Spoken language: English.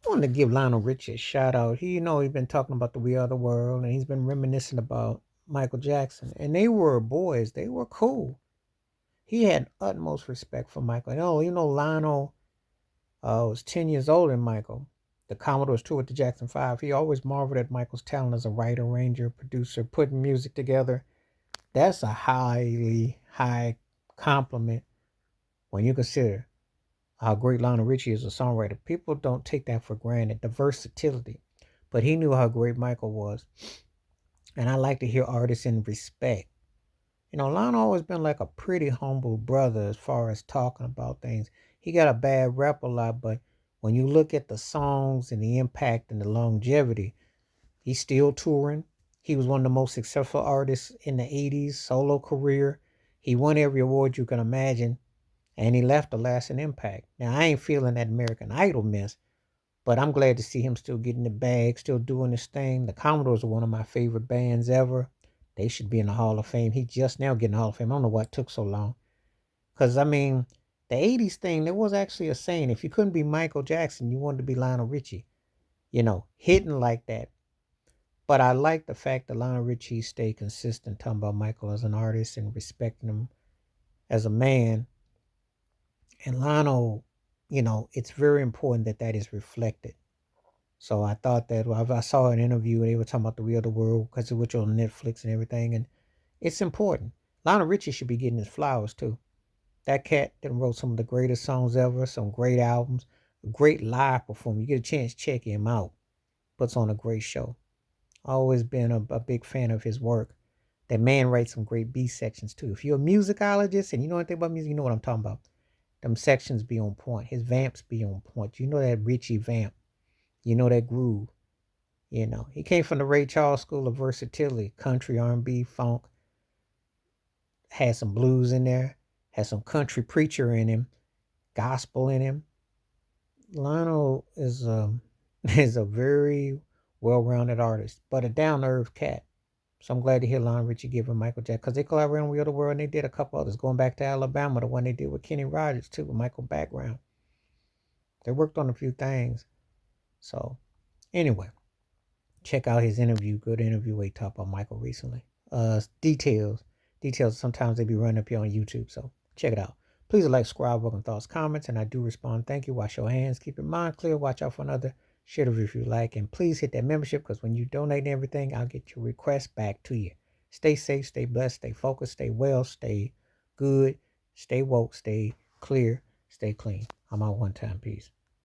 I want to give Lionel Richie a shout out. He's been talking about the We Are the World, and he's been reminiscing about Michael Jackson. And they were boys. They were cool. He had utmost respect for Michael. Lionel was 10 years older than Michael. The Commodores toured with the Jackson 5. He always marveled at Michael's talent as a writer, arranger, producer, putting music together. That's a highly high compliment when you consider how great Lionel Richie is a songwriter. People don't take that for granted, the versatility. But he knew how great Michael was. And I like to hear artists in respect. Lionel always been like a pretty humble brother as far as talking about things. He got a bad rep a lot, but when you look at the songs and the impact and the longevity, he's still touring. He was one of the most successful artists in the 80s, solo career. He won every award you can imagine, and he left a lasting impact. Now, I ain't feeling that American Idol mess, but I'm glad to see him still getting the bag, still doing his thing. The Commodores are one of my favorite bands ever. They should be in the Hall of Fame. He just now getting the Hall of Fame. I don't know why it took so long. Because, the 80s thing, there was actually a saying, if you couldn't be Michael Jackson, you wanted to be Lionel Richie. Hitting like that. But I like the fact that Lionel Richie stayed consistent, talking about Michael as an artist and respecting him as a man. And Lionel, it's very important that that is reflected. So I thought that I saw an interview and they were talking about the real the world because it was on Netflix and everything, and it's important. Lionel Richie should be getting his flowers too. That cat that wrote some of the greatest songs ever, some great albums, a great live performance. You get a chance, check him out. Puts on a great show. Always been a big fan of his work. That man writes some great B sections too. If you're a musicologist and you know anything about music, you know what I'm talking about. Them sections be on point. His vamps be on point. You know that Richie vamp. You know that groove. He came from the Ray Charles school of versatility, country, R&B, funk, had some blues in there, had some country preacher in him, gospel in him. Lionel is is a very well-rounded artist, but a down-to-earth cat. So I'm glad to hear Lionel Richie give him Michael Jackson because they collaborated on We Are the World and they did a couple others going back to Alabama, the one they did with Kenny Rogers too, with Michael background. They worked on a few things. So anyway, check out his interview. Good interview where he talked about Michael recently. Details. Sometimes they be running up here on YouTube, so check it out. Please like, subscribe, welcome thoughts, comments, and I do respond. Thank you. Wash your hands. Keep your mind clear. Watch out for another. Share the review if you like, and please hit that membership because when you donate and everything, I'll get your request back to you. Stay safe, stay blessed, stay focused, stay well, stay good, stay woke, stay clear, stay clean. I'm out one time. Peace.